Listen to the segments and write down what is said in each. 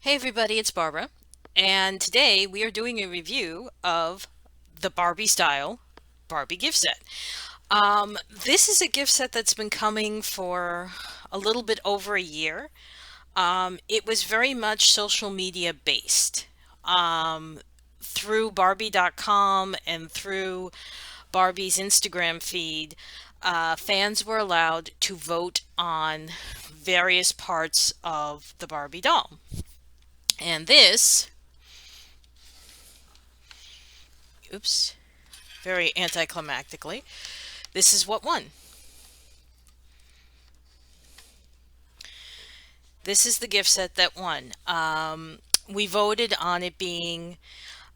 Hey everybody, it's Barbara, and today we are doing a review of the Barbie style Barbie gift set. This is a gift set that's been coming for a little bit over a year. It was very much social media based. Um, Through Barbie.com and through Barbie's Instagram feed, fans were allowed to vote on various parts of the Barbie doll. And this oops, very anticlimactically, this is what won. This is the gift set that won. We voted on it being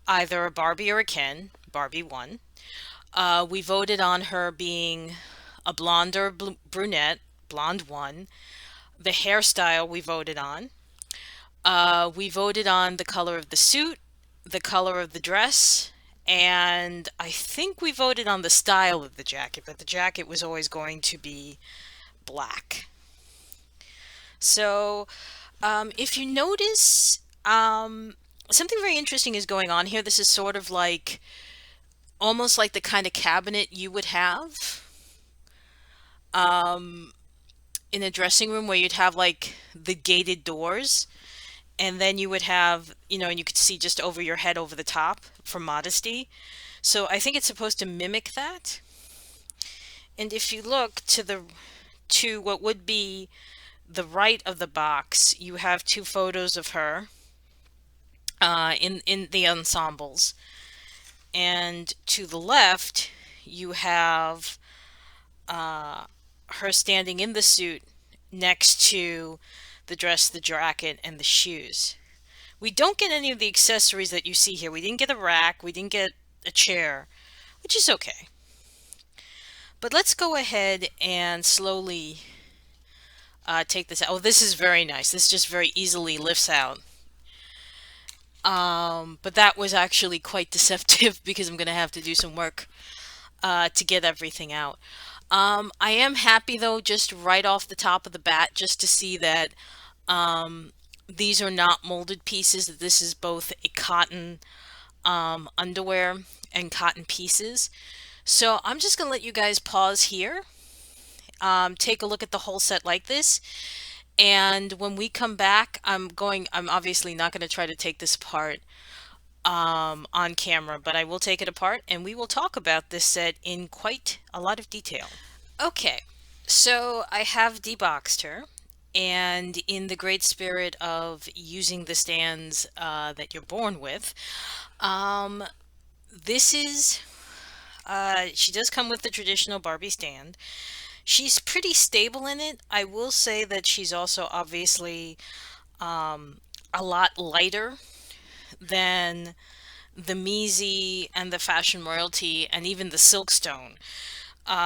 either a Barbie or a Ken. Barbie won. We voted on her being a blonde or brunette. Blonde won. The hairstyle we voted on. We voted on the color of the suit, the color of the dress, and I think we voted on the style of the jacket, but the jacket was always going to be black. So, if you notice, something very interesting is going on here. This is sort of like almost like the kind of cabinet you would have um, in a dressing room where you'd have like the gated doors, and then you would have, and you could see just over your head over the top for modesty. So I think it's supposed to mimic that. And if you look to what would be the right of the box, you have two photos of her in the ensembles, and to the left you have uh, her standing in the suit next to the dress, the jacket, and the shoes. We don't get any of the accessories that you see here. We didn't get a rack, we didn't get a chair, which is okay. But let's go ahead and slowly take this out. Oh, this is very nice. This just very easily lifts out. But that was actually quite deceptive because I'm going to have to do some work to get everything out. I am happy though, just right off the top of the bat, just to see that these are not molded pieces, that this is both a cotton underwear and cotton pieces. So I'm just going to let you guys pause here, take a look at the whole set like this. And when we come back, I'm obviously not going to try to take this apart on camera, but I will take it apart and we will talk about this set in quite a lot of detail. Okay, so I have deboxed her, and in the great spirit of using the stands that you're born with, um, this is, she does come with the traditional Barbie stand. She's pretty stable in it. I will say that she's also obviously a lot lighter than the Measy and the Fashion Royalty and even the Silkstone,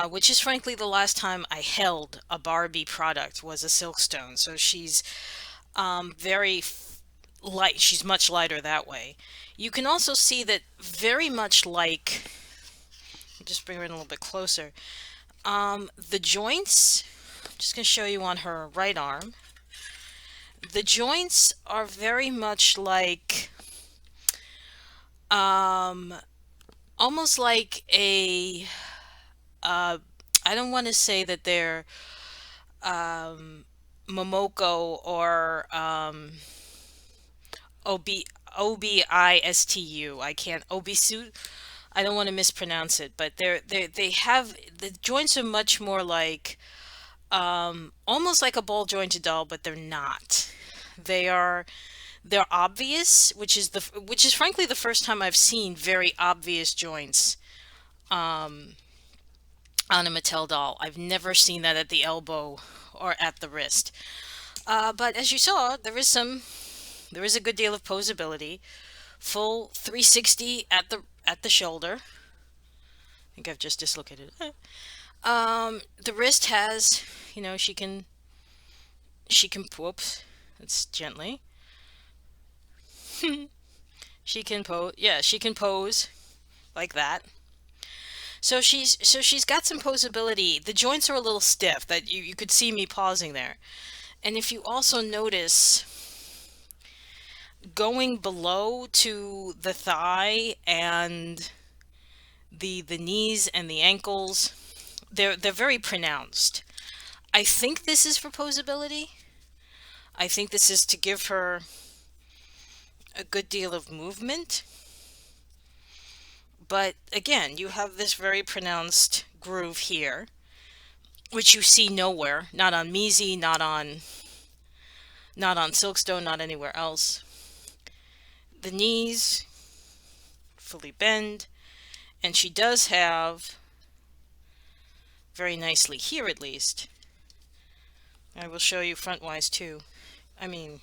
which is frankly the last time I held a Barbie product was a Silkstone. So she's very light. She's much lighter that way. You can also see that very much like, just bring her in a little bit closer. The joints, I'm just going to show you on her right arm. The joints are very much like, um, almost like a, I don't want to say that they're um, Momoko or Obistu. I can't Obisu. I don't want to mispronounce it, but they have the joints are much more like almost like a ball jointed doll, but they're not. They are they're obvious, which is frankly the first time I've seen very obvious joints on a Mattel doll. I've never seen that at the elbow or at the wrist. But as you saw, there is a good deal of posability. Full 360 at the shoulder. I think I've just dislocated it. The wrist has, she can whoops, it's gently. She can pose, yeah, she can pose like that. So she's got some posability. The joints are a little stiff that you could see me pausing there. And if you also notice, going below to the thigh and the knees and the ankles, they're very pronounced. I think this is for posability. I think this is to give her a good deal of movement. But again, you have this very pronounced groove here, which you see nowhere, not on Measy, not on Silkstone, not anywhere else. The knees fully bend, and she does have, very nicely here at least, I will show you frontwise too. I mean,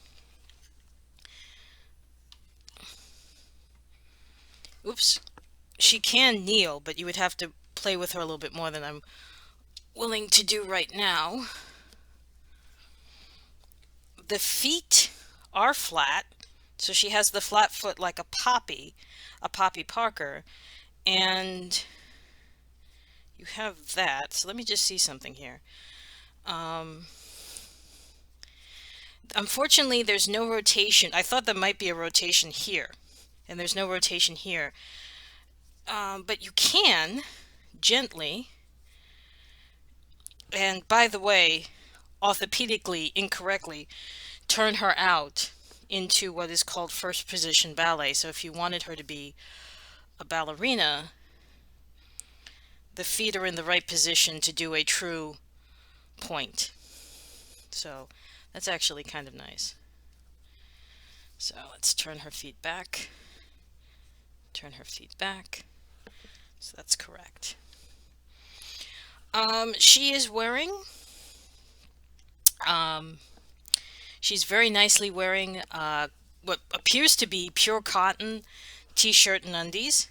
oops, she can kneel, but you would have to play with her a little bit more than I'm willing to do right now. The feet are flat, so she has the flat foot like a Poppy Parker, and you have that. So let me just see something here. Um, Unfortunately, there's no rotation. I thought there might be a rotation here, and there's no rotation here. But you can gently, and by the way, orthopedically incorrectly, turn her out into what is called first position ballet. So if you wanted her to be a ballerina, the feet are in the right position to do a true point. So that's actually kind of nice. So let's turn her feet back. Turn her feet back. So that's correct. She is wearing, um, she's very nicely wearing what appears to be pure cotton t-shirt and undies.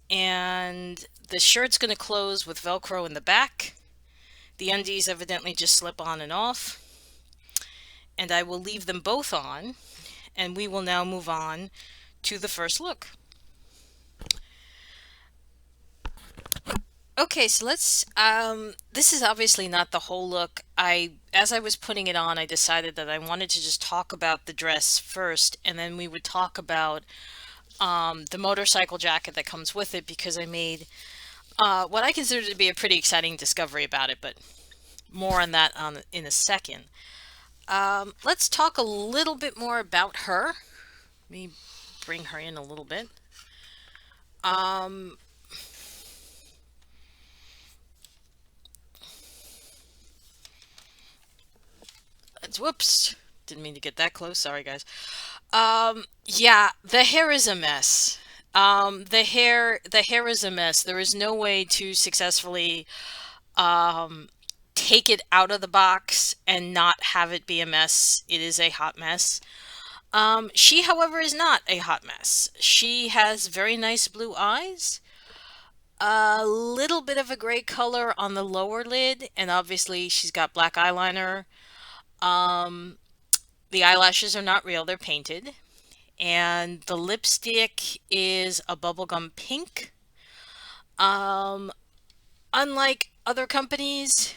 And the shirt's going to close with Velcro in the back. The undies evidently just slip on and off. And I will leave them both on, and we will now move on to the first look. Okay, so this is obviously not the whole look. As I was putting it on, I decided that I wanted to just talk about the dress first, and then we would talk about the motorcycle jacket that comes with it, because I made what I consider to be a pretty exciting discovery about it, but more on that in a second. Let's talk a little bit more about her. Let me bring her in a little bit. Um, Whoops, didn't mean to get that close. Sorry, guys. Yeah, the hair is a mess. The hair is a mess. There is no way to successfully um, take it out of the box and not have it be a mess. It is a hot mess. She, however, is not a hot mess. She has very nice blue eyes, a little bit of a gray color on the lower lid, and obviously she's got black eyeliner. Um, the eyelashes are not real, they're painted. And the lipstick is a bubblegum pink. Um, Unlike other companies,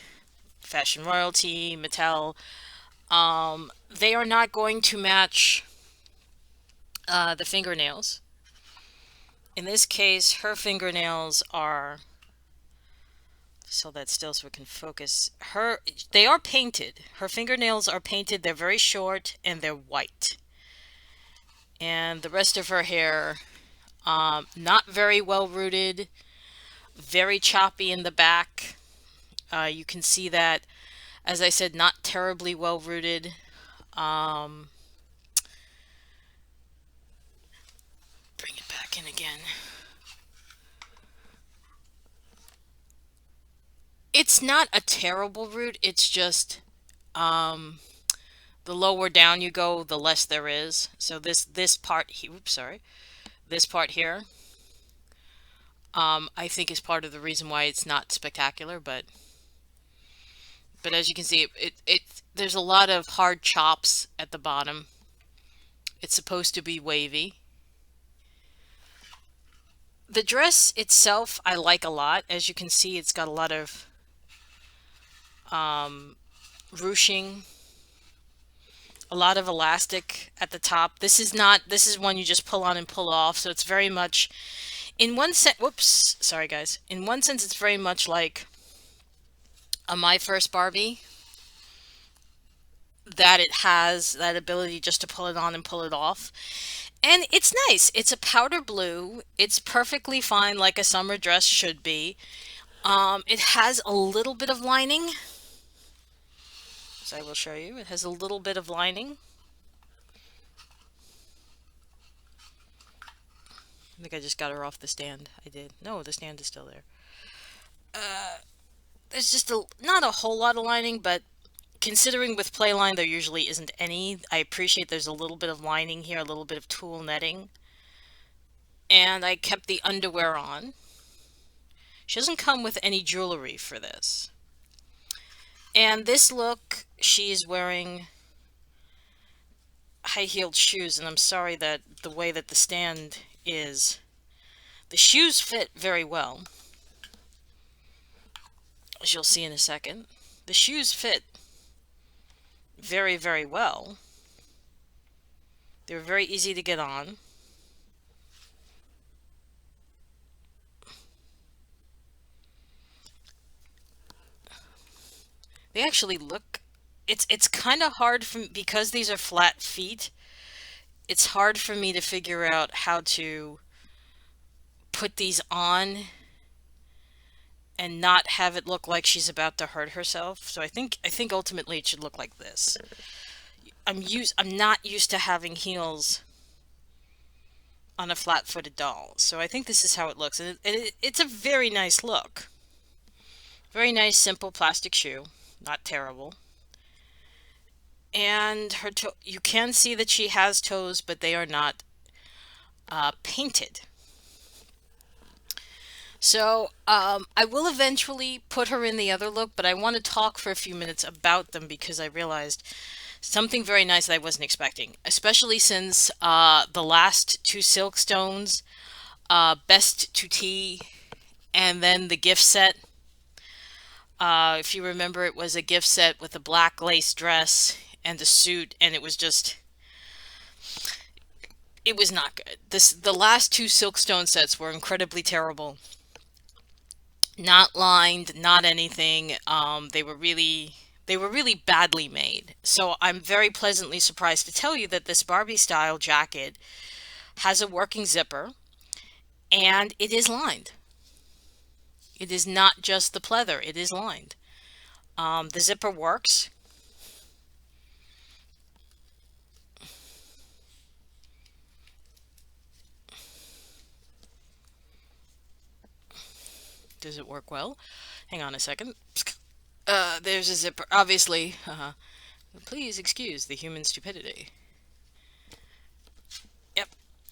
Fashion Royalty, Mattel, they are not going to match the fingernails. In this case, her fingernails are, so that still so we can focus. They are painted. Her fingernails are painted. They're very short and they're white. And the rest of her hair, not very well rooted, very choppy in the back. You can see that, as I said, not terribly well rooted. Um, Bring it back in again. It's not a terrible root. It's just the lower down you go, the less there is. So this part, oops, sorry, this part here, I think is part of the reason why it's not spectacular. But as you can see, it there's a lot of hard chops at the bottom. It's supposed to be wavy. The dress itself I like a lot. As you can see, it's got a lot of um, ruching A lot of elastic at the top. This is not, this is one you just pull on and pull off. So it's very much, in one sense, whoops, sorry guys. In one sense, it's very much like a My First Barbie, that it has that ability just to pull it on and pull it off. And it's nice. It's a powder blue. It's perfectly fine like a summer dress should be. It has a little bit of lining, so I will show you. It has a little bit of lining. I think I just got her off the stand. I did. No, the stand is still there. There's just not a whole lot of lining, but considering with Playline there usually isn't any, I appreciate there's a little bit of lining here, a little bit of tulle netting. And I kept the underwear on. She doesn't come with any jewelry for this. And this look, she's wearing high-heeled shoes, and I'm sorry that the way that the stand is, the shoes fit very well, as you'll see in a second. The shoes fit very, very well. They're very easy to get on. They actually look, it's kind of hard for, because these are flat feet, it's hard for me to figure out how to put these on and not have it look like she's about to hurt herself. So I think ultimately it should look like this. I'm not used to having heels on a flat-footed doll. So I think this is how it looks. And it's a very nice look. Very nice, simple plastic shoe. Not terrible. And her toe, you can see that she has toes, but they are not painted. So I will eventually put her in the other look, but I want to talk for a few minutes about them because I realized something very nice that I wasn't expecting, especially since the last two Silkstones, Best to Tea, and then the gift set. If you remember, it was a gift set with a black lace dress and a suit, and it was just, it was not good. The last two Silkstone sets were incredibly terrible. Not lined, not anything. They were really badly made. So I'm very pleasantly surprised to tell you that this Barbie style jacket has a working zipper and it is lined. It is not just the pleather, it is lined. The zipper works. Does it work well? Hang on a second. There's a zipper. Obviously, please excuse the human stupidity. Yep,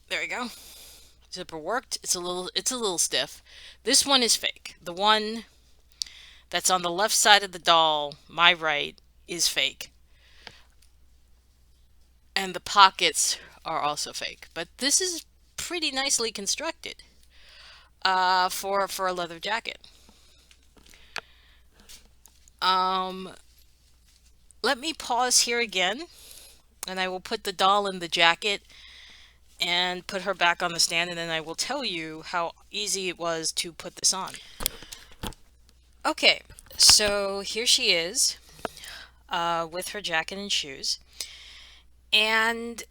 there we go. Zipper worked. It's a little stiff. This one is fake. The one that's on the left side of the doll, my right, is fake. And the pockets are also fake. But this is pretty nicely constructed for a leather jacket. Um, Let me pause here again, and I will put the doll in the jacket and put her back on the stand, and then I will tell you how easy it was to put this on. Okay, so here she is with her jacket and shoes, and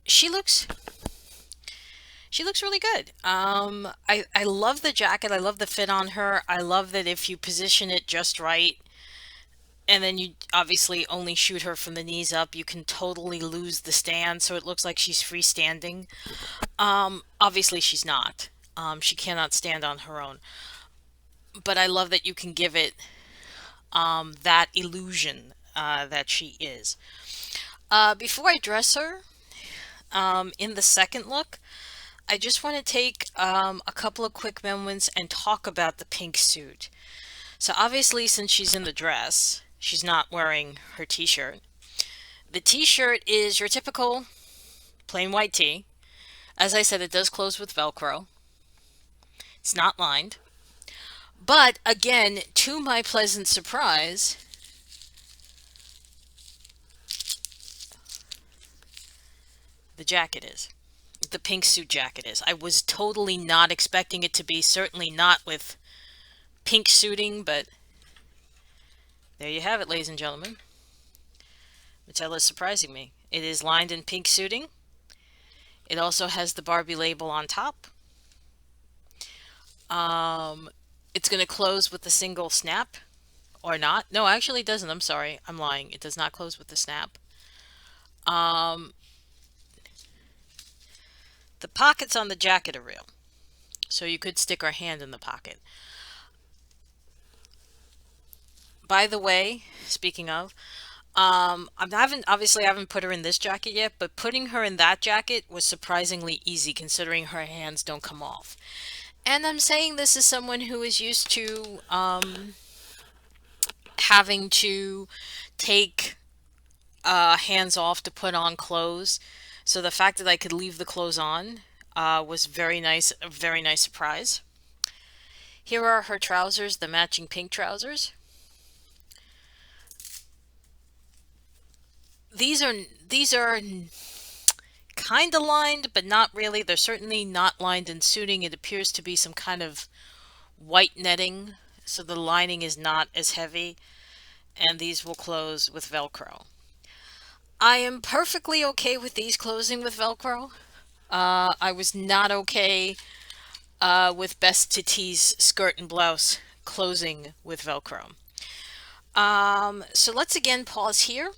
she looks she looks really good. I love the jacket. I love the fit on her. I love that if you position it just right, and then you obviously only shoot her from the knees up, you can totally lose the stand, so it looks like she's freestanding. Obviously she's not. She cannot stand on her own. But I love that you can give it that illusion that she is. Before I dress her, in the second look, I just want to take a couple of quick moments and talk about the pink suit. So obviously, since she's in the dress, she's not wearing her t-shirt. The t-shirt is your typical plain white tee. As I said, it does close with Velcro. It's not lined. But again, to my pleasant surprise, the jacket is. The pink suit jacket is. I was totally not expecting it to be, certainly not with pink suiting, but there you have it, ladies and gentlemen. Mattel is surprising me. It is lined in pink suiting. It also has the Barbie label on top. Um, it's going to close with a single snap, or not. No, actually it doesn't. I'm sorry. I'm lying. It does not close with the snap. Um, the pockets on the jacket are real, so you could stick our hand in the pocket. By the way, speaking of, I haven't put her in this jacket yet, but putting her in that jacket was surprisingly easy considering her hands don't come off. And I'm saying this as someone who is used to having to take hands off to put on clothes. So the fact that I could leave the clothes on was very nice, a very nice surprise. Here are her trousers, the matching pink trousers. These are these are kind of lined, but not really. They're certainly not lined in suiting. It appears to be some kind of white netting, so the lining is not as heavy, and these will close with Velcro. I am perfectly okay with these closing with Velcro. I was not okay with Best to Tease skirt and blouse closing with Velcro. So let's again pause here,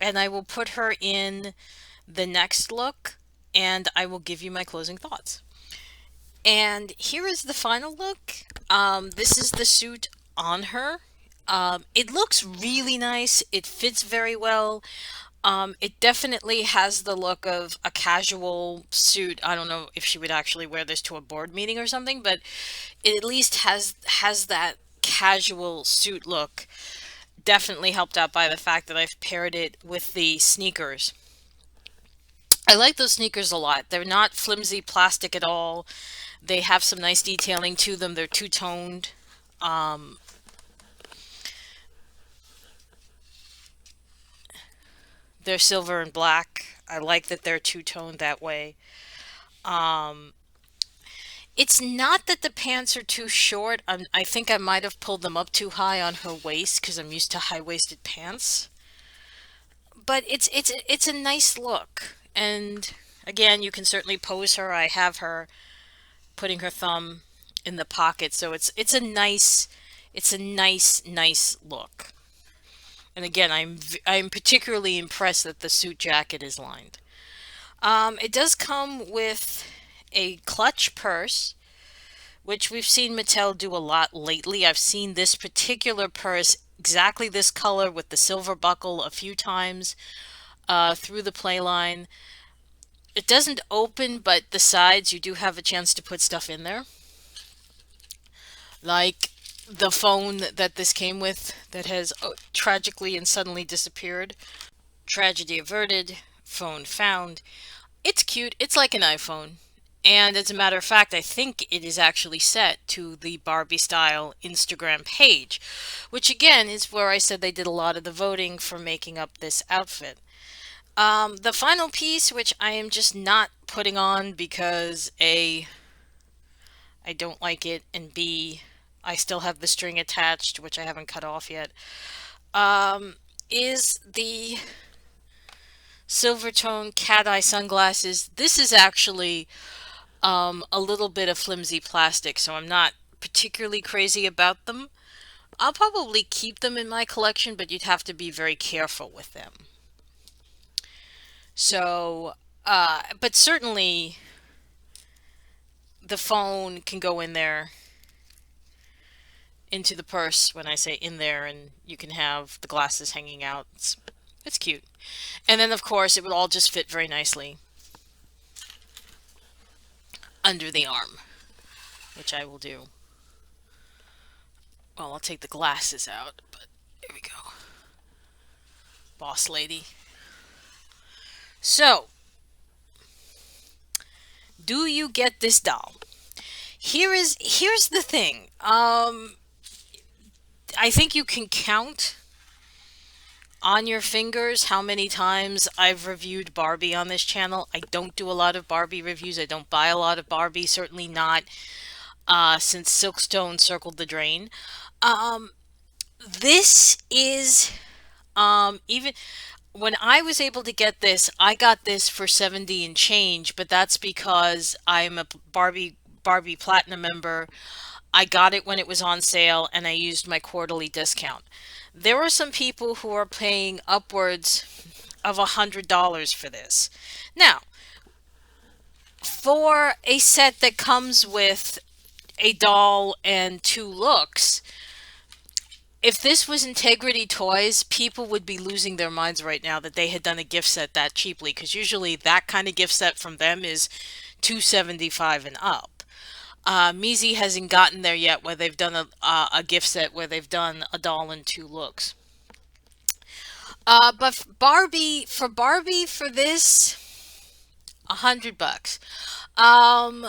and I will put her in the next look, and I will give you my closing thoughts. And here is the final look. This is the suit on her. It looks really nice. It fits very well. It definitely has the look of a casual suit. I don't know if she would actually wear this to a board meeting or something, but it at least has that casual suit look. Definitely helped out by the fact that I've paired it with the sneakers. I like those sneakers a lot. They're not flimsy plastic at all. They have some nice detailing to them. They're two-toned. Um, they're silver and black. I like that they're two-toned that way. Um, it's not that the pants are too short. I think I might have pulled them up too high on her waist because I'm used to high-waisted pants. But it's a nice look. And again, you can certainly pose her. I have her putting her thumb in the pocket, so it's a nice look. And again, I'm particularly impressed that the suit jacket is lined. It does come with a clutch purse, which we've seen Mattel do a lot lately. I've seen this particular purse, exactly this color with the silver buckle, a few times through the play line. It doesn't open, but the sides, you do have a chance to put stuff in there. Like the phone that this came with that has tragically and suddenly disappeared. Tragedy averted, phone found. It's cute. It's like an iPhone. And as a matter of fact, I think it is actually set to the Barbie style Instagram page, which again is where I said they did a lot of the voting for making up this outfit. The final piece, which I am just not putting on because A, I don't like it, and B, I still have the string attached, which I haven't cut off yet, um, is the silver tone cat eye sunglasses. This is actually a little bit of flimsy plastic, so I'm not particularly crazy about them. I'll probably keep them in my collection, but you'd have to be very careful with them. So, but certainly the phone can go in there into the purse when I say in there, and you can have the glasses hanging out. It's cute. And then, of course, it would all just fit very nicely under the arm, which I will do. Well, I'll take the glasses out, but here we go. Boss lady. So, do you get this doll? Here's the thing. I think you can count on your fingers how many times I've reviewed Barbie on this channel. I don't do a lot of Barbie reviews. I don't buy a lot of Barbie, certainly not since Silkstone circled the drain. Um, this is even when I was able to get this, I got this for 70 and change, but that's because I'm a Barbie Platinum member. I got it when it was on sale and I used my quarterly discount. There are some people who are paying upwards of $100 for this. Now, for a set that comes with a doll and two looks, if this was Integrity Toys, people would be losing their minds right now that they had done a gift set that cheaply, because usually that kind of gift set from them is 275 and up. Measy hasn't gotten there yet where they've done a gift set where they've done a doll and two looks. But Barbie for this, $100. Um,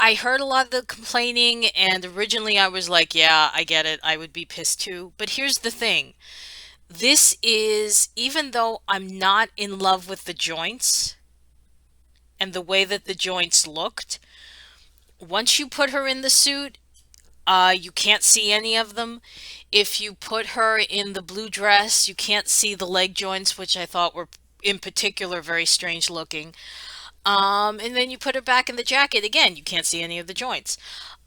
I heard a lot of the complaining, and originally I was like, yeah, I get it. I would be pissed too. But here's the thing. This is, even though I'm not in love with the joints and the way that the joints looked, once you put her in the suit, you can't see any of them. If you put her in the blue dress, you can't see the leg joints, which I thought were in particular very strange looking. And then you put her back in the jacket. Again, you can't see any of the joints.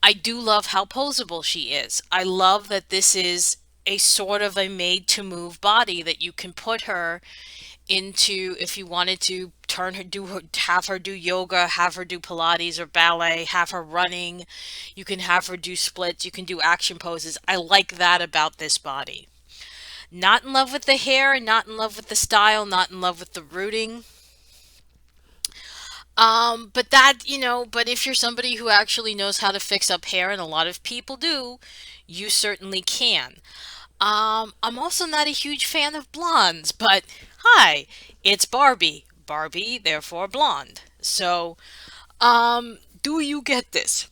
I do love how posable she is. I love that this is a sort of a made to move body that you can put her into if you wanted to turn her do her have her do yoga, have her do Pilates or ballet, have her running. You can have her do splits, you can do action poses. I like that about this body. Not in love with the hair, not in love with the style, not in love with the rooting. But that, but if you're somebody who actually knows how to fix up hair, and a lot of people do, you certainly can. I'm also not a huge fan of blondes, but hi, it's Barbie. Barbie, therefore blonde. So, do you get this?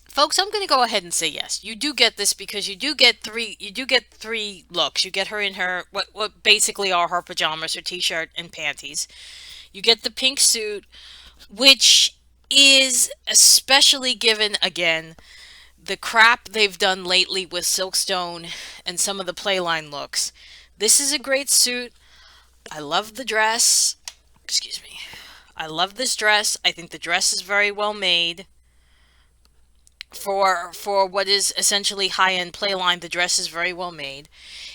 Folks, I'm going to go ahead and say yes. You do get this because you do get three looks. You get her in her what basically are her pajamas, her t-shirt and panties. You get the pink suit, which is especially given again the crap they've done lately with Silkstone and some of the playline looks. This is a great suit. I love the dress. Excuse me. I love this dress. I think the dress is very well made. For what is essentially high-end playline, the dress is very well made.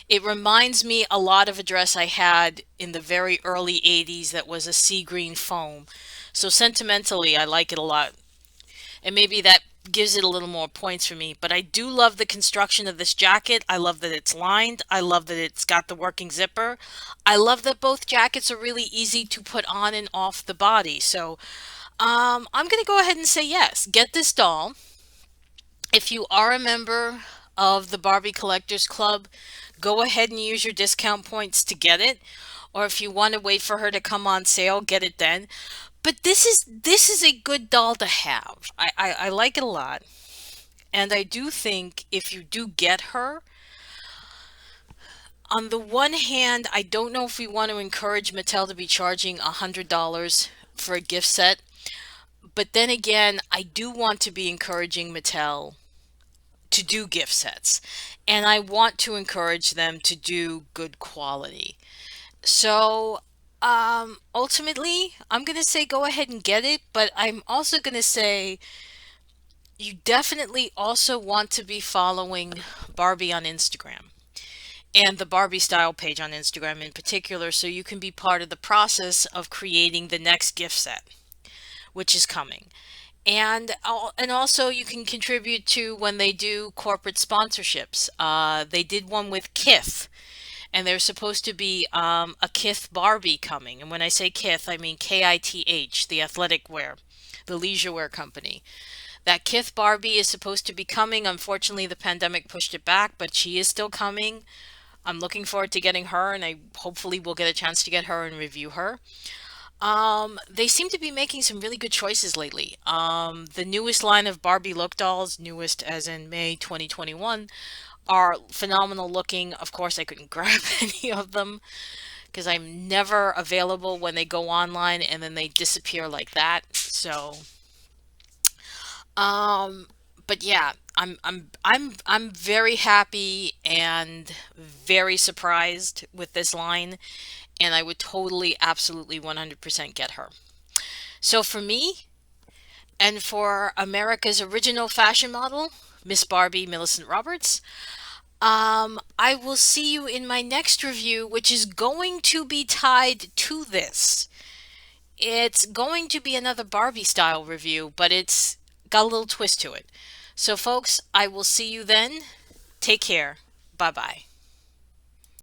It reminds me a lot of a dress I had in the very early 80s that was a sea green foam. So sentimentally, I like it a lot. And maybe that gives it a little more points for me. But I do love the construction of this jacket. I love that it's lined. I love that it's got the working zipper. I love that both jackets are really easy to put on and off the body. So I'm going to go ahead and say yes. Get this doll. If you are a member of the Barbie Collectors Club, go ahead and use your discount points to get it. Or if you want to wait for her to come on sale, get it then. But this is a good doll to have. I like it a lot. And I do think if you do get her, on the one hand, I don't know if we want to encourage Mattel to be charging $100 for a gift set. But then again, I do want to be encouraging Mattel to do gift sets. And I want to encourage them to do good quality. So, ultimately, I'm going to say go ahead and get it, but I'm also going to say you definitely also want to be following Barbie on Instagram and the Barbie style page on Instagram in particular, so you can be part of the process of creating the next gift set, which is coming. And also you can contribute to when they do corporate sponsorships. They did one with Kith, and there's supposed to be a Kith Barbie coming. And when I say Kith, I mean Kith, the athletic wear, the leisure wear company. That Kith Barbie is supposed to be coming. Unfortunately, the pandemic pushed it back, but she is still coming. I'm looking forward to getting her, and I hopefully will get a chance to get her and review her. They seem to be making some really good choices lately. The newest line of Barbie look dolls, newest as in May 2021, are phenomenal looking. Of course, I couldn't grab any of them because I'm never available when they go online and then they disappear like that. So, um, but yeah, I'm very happy and very surprised with this line, and I would totally, absolutely, 100% get her. So for me, and for America's original fashion model, Miss Barbie Millicent Roberts, I will see you in my next review, which is going to be tied to this. It's going to be another Barbie style review, but it's got a little twist to it. So, folks, I will see you then. Take care. Bye bye.